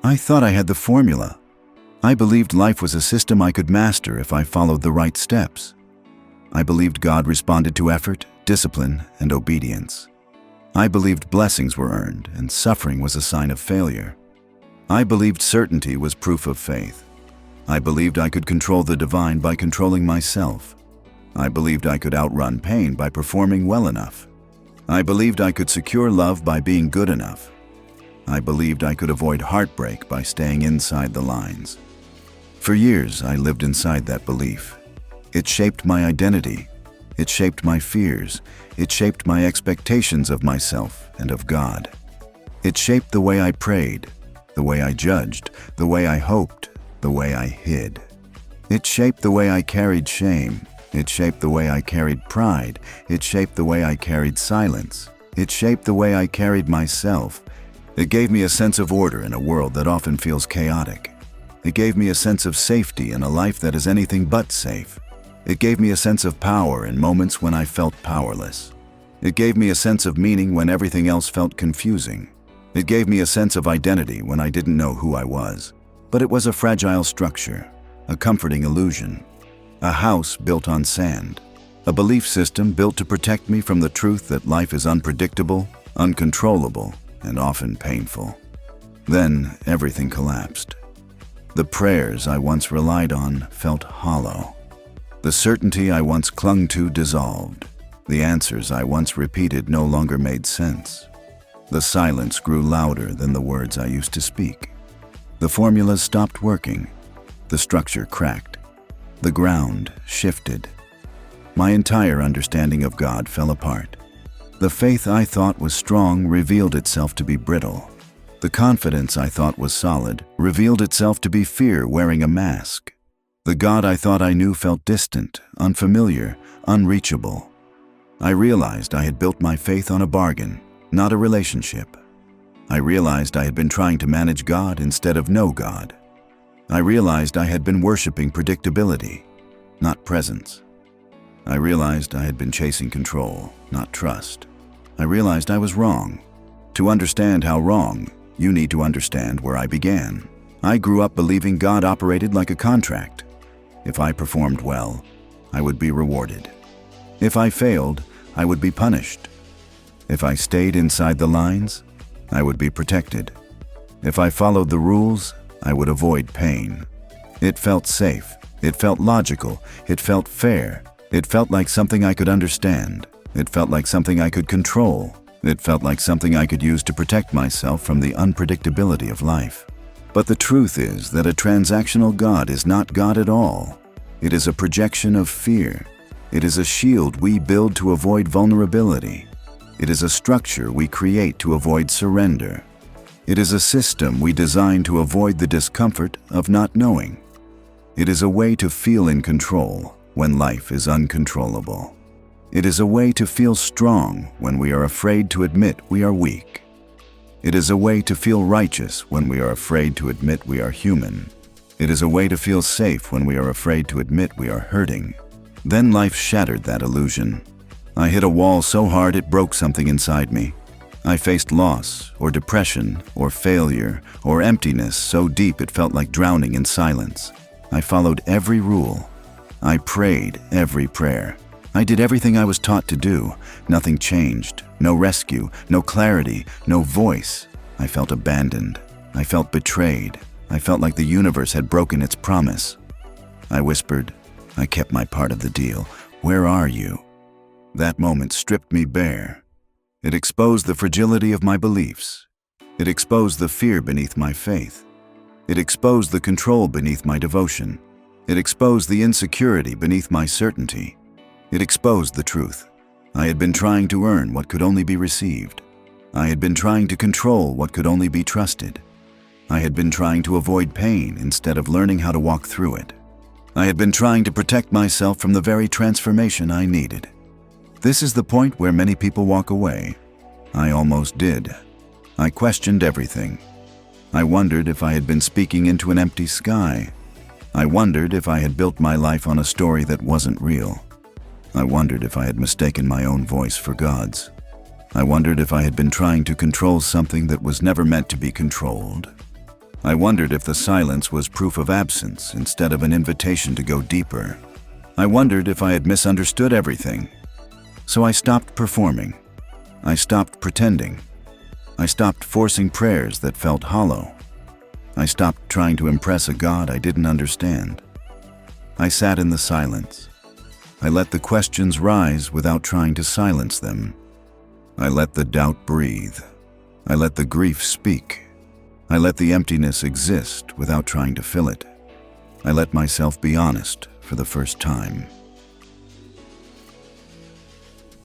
I thought I had the formula. I believed life was a system I could master if I followed the right steps. I believed God responded to effort, discipline, and obedience. I believed blessings were earned and suffering was a sign of failure. I believed certainty was proof of faith. I believed I could control the divine by controlling myself. I believed I could outrun pain by performing well enough. I believed I could secure love by being good enough. I believed I could avoid heartbreak by staying inside the lines. For years, I lived inside that belief. It shaped my identity. It shaped my fears. It shaped my expectations of myself and of God. It shaped the way I prayed, the way I judged, the way I hoped, the way I hid. It shaped the way I carried shame. It shaped the way I carried pride. It shaped the way I carried silence. It shaped the way I carried myself. It gave me a sense of order in a world that often feels chaotic. It gave me a sense of safety in a life that is anything but safe. It gave me a sense of power in moments when I felt powerless. It gave me a sense of meaning when everything else felt confusing. It gave me a sense of identity when I didn't know who I was. But it was a fragile structure, a comforting illusion, a house built on sand, a belief system built to protect me from the truth that life is unpredictable, uncontrollable, and often painful. Then everything collapsed. The prayers I once relied on felt hollow. The certainty I once clung to dissolved. The answers I once repeated no longer made sense. The silence grew louder than the words I used to speak. The formulas stopped working. The structure cracked. The ground shifted. My entire understanding of God fell apart. The faith I thought was strong revealed itself to be brittle. The confidence I thought was solid revealed itself to be fear wearing a mask. The God I thought I knew felt distant, unfamiliar, unreachable. I realized I had built my faith on a bargain, not a relationship. I realized I had been trying to manage God instead of know God. I realized I had been worshiping predictability, not presence. I realized I had been chasing control, not trust. I realized I was wrong. To understand how wrong, you need to understand where I began. I grew up believing God operated like a contract. If I performed well, I would be rewarded. If I failed, I would be punished. If I stayed inside the lines, I would be protected. If I followed the rules, I would avoid pain. It felt safe. It felt logical. It felt fair. It felt like something I could understand. It felt like something I could control. It felt like something I could use to protect myself from the unpredictability of life. But the truth is that a transactional God is not God at all. It is a projection of fear. It is a shield we build to avoid vulnerability. It is a structure we create to avoid surrender. It is a system we design to avoid the discomfort of not knowing. It is a way to feel in control when life is uncontrollable. It is a way to feel strong when we are afraid to admit we are weak. It is a way to feel righteous when we are afraid to admit we are human. It is a way to feel safe when we are afraid to admit we are hurting. Then life shattered that illusion. I hit a wall so hard it broke something inside me. I faced loss, or depression, or failure, or emptiness so deep it felt like drowning in silence. I followed every rule. I prayed every prayer. I did everything I was taught to do. Nothing changed. No rescue, no clarity, no voice. I felt abandoned. I felt betrayed. I felt like the universe had broken its promise. I whispered, I kept my part of the deal. Where are you? That moment stripped me bare. It exposed the fragility of my beliefs. It exposed the fear beneath my faith. It exposed the control beneath my devotion. It exposed the insecurity beneath my certainty. It exposed the truth. I had been trying to earn what could only be received. I had been trying to control what could only be trusted. I had been trying to avoid pain instead of learning how to walk through it. I had been trying to protect myself from the very transformation I needed. This is the point where many people walk away. I almost did. I questioned everything. I wondered if I had been speaking into an empty sky. I wondered if I had built my life on a story that wasn't real. I wondered if I had mistaken my own voice for God's. I wondered if I had been trying to control something that was never meant to be controlled. I wondered if the silence was proof of absence instead of an invitation to go deeper. I wondered if I had misunderstood everything. So I stopped performing. I stopped pretending. I stopped forcing prayers that felt hollow. I stopped trying to impress a God I didn't understand. I sat in the silence. I let the questions rise without trying to silence them. I let the doubt breathe. I let the grief speak. I let the emptiness exist without trying to fill it. I let myself be honest for the first time.